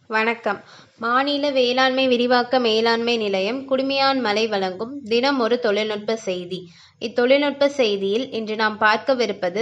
வணக்கம். மாநில வேளாண்மை விரிவாக்க மேலாண்மை நிலையம் குடுமியான்மலை வழங்கும் தினம் ஒரு தொழில்நுட்ப செய்தி. இத்தொழில்நுட்ப செய்தியில் இன்று நாம் பார்க்கவிருப்பது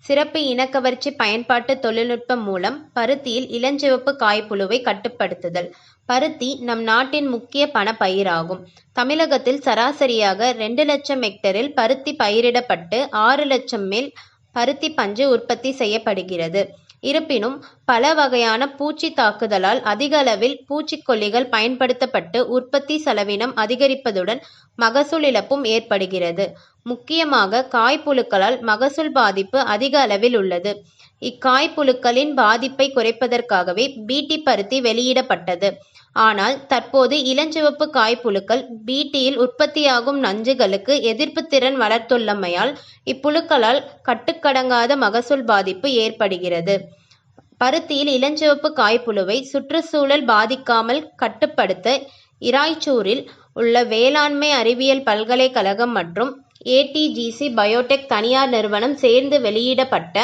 சிறப்பு இனக்கவர்ச்சி பயன்பாட்டு தொழில்நுட்பம் மூலம் பருத்தியில் இளஞ்சிவப்பு காய்ப்புழுவை கட்டுப்படுத்துதல். பருத்தி நம் நாட்டின் முக்கிய பணப்பயிராகும். தமிழகத்தில் சராசரியாக 2 லட்சம் ஹெக்டரில் பருத்தி பயிரிடப்பட்டு 6 லட்சம் மேல் பருத்தி பஞ்சு உற்பத்தி செய்யப்படுகிறது. இருப்பினும் பல வகையான பூச்சி தாக்குதலால் அதிக அளவில் பூச்சிக்கொல்லிகள் பயன்படுத்தப்பட்டு உற்பத்தி செலவினம் அதிகரிப்பதுடன் மகசூல் இழப்பும் ஏற்படுகிறது. முக்கியமாக காய்ப்புழுக்களால் மகசூல் பாதிப்பு அதிக அளவில் உள்ளது. இக்காய்ப்புழுக்களின் பாதிப்பை குறைப்பதற்காகவே பிடி பருத்தி வெளியிடப்பட்டது. ஆனால் தற்போது இளஞ்சிவப்பு காய்ப்புழுக்கள் பிடியில் உற்பத்தியாகும் நஞ்சுகளுக்கு எதிர்ப்பு திறன் வளர்த்துள்ளமையால் இப்புழுக்களால் கட்டுக்கடங்காத மகசூல் பாதிப்பு ஏற்படுகிறது. பருத்தியில் இளஞ்சிவப்பு காய்ப்புழுவை சுற்றுச்சூழல் பாதிக்காமல் கட்டுப்படுத்த இராய்ச்சூரில் உள்ள வேளாண்மை அறிவியல் பல்கலைக்கழகம் மற்றும் ஏடிஜிசி பயோடெக் தனியார் நிறுவனம் சேர்ந்து வெளியிடப்பட்ட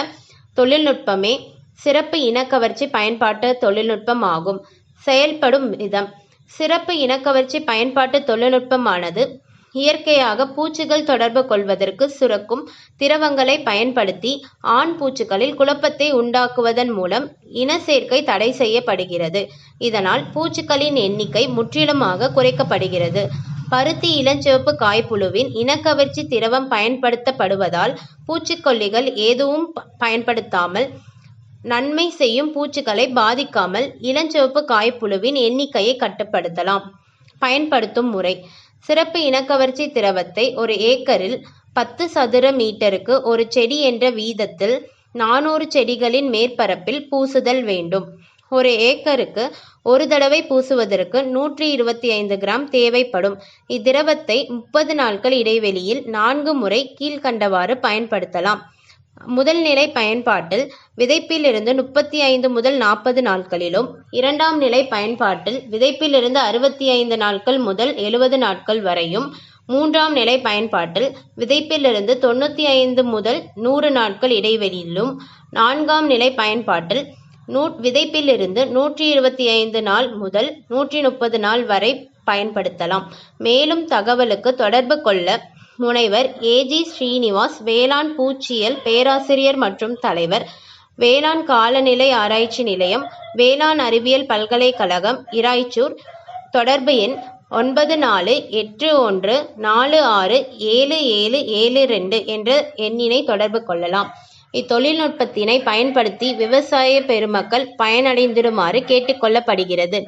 தொழில்நுட்பமே சிறப்பு இனக்கவர்ச்சி பயன்பாட்டு தொழில்நுட்பம் ஆகும். செயல்படும் விதம்: சிறப்பு இனக்கவர்ச்சி பயன்பாட்டு தொழில்நுட்பமானது இயற்கையாக பூச்சிகள் தொடர்பு கொள்வதற்கு சுரக்கும் திரவங்களை பயன்படுத்தி ஆண் பூச்சிகளில் குழப்பத்தை உண்டாக்குவதன் மூலம் இன சேர்க்கை தடை செய்யப்படுகிறது. இதனால் பூச்சிகளின் எண்ணிக்கை முற்றிலுமாக குறைக்கப்படுகிறது. பருத்தி இளஞ்சிவப்பு காய்ப்புழுவின் இனக்கவர்ச்சி திரவம் பயன்படுத்தப்படுவதால் பூச்சிக்கொல்லிகள் எதுவும் பயன்படுத்தாமல் நன்மை செய்யும் பூச்சிகளை பாதிக்காமல் இளஞ்சிவப்பு காய்ப்புழுவின் எண்ணிக்கையை கட்டுப்படுத்தலாம். பயன்படுத்தும் முறை: சிறப்பு இனக்கவர்ச்சி திரவத்தை ஒரு ஏக்கரில் 10 சதுர மீட்டருக்கு ஒரு செடி என்ற வீதத்தில் 400 செடிகளின் மேற்பரப்பில் பூசுதல் வேண்டும். ஒரு ஏக்கருக்கு ஒரு தடவை பூசுவதற்கு 125 கிராம் தேவைப்படும். இத்திரவத்தை 30 நாட்கள் இடைவெளியில் 4 முறை கீழ்கண்டவாறு பயன்படுத்தலாம். முதல் நிலை பயன்பாட்டில் விதைப்பிலிருந்து 35 முதல் 40 நாட்களிலும், இரண்டாம் நிலை பயன்பாட்டில் விதைப்பிலிருந்து 65 நாட்கள் முதல் 70 நாட்கள் வரையும், மூன்றாம் நிலை பயன்பாட்டில் விதைப்பிலிருந்து 95 முதல் 100 நாட்கள் இடைவெளியிலும், நான்காம் நிலை பயன்பாட்டில் விதைப்பிலிருந்து 125 நாள் முதல் 130 நாள் வரை பயன்படுத்தலாம். மேலும் தகவலுக்கு தொடர்பு கொள்ள முனைவர் ஏ.ஜி. ஸ்ரீனிவாஸ், வேளாண் பூச்சியியல் பேராசிரியர் மற்றும் தலைவர், வேளாண் காலநிலை ஆராய்ச்சி நிலையம், வேளாண் அறிவியல் பல்கலைக்கழகம், இராய்ச்சூர். தொடர்பு எண் 9481467772 என்ற எண்ணினை தொடர்பு கொள்ளலாம். இத்தொழில்நுட்பத்தினை பயன்படுத்தி விவசாய பெருமக்கள் பயனடைந்திடுமாறு கேட்டுக்கொள்ளப்படுகிறது.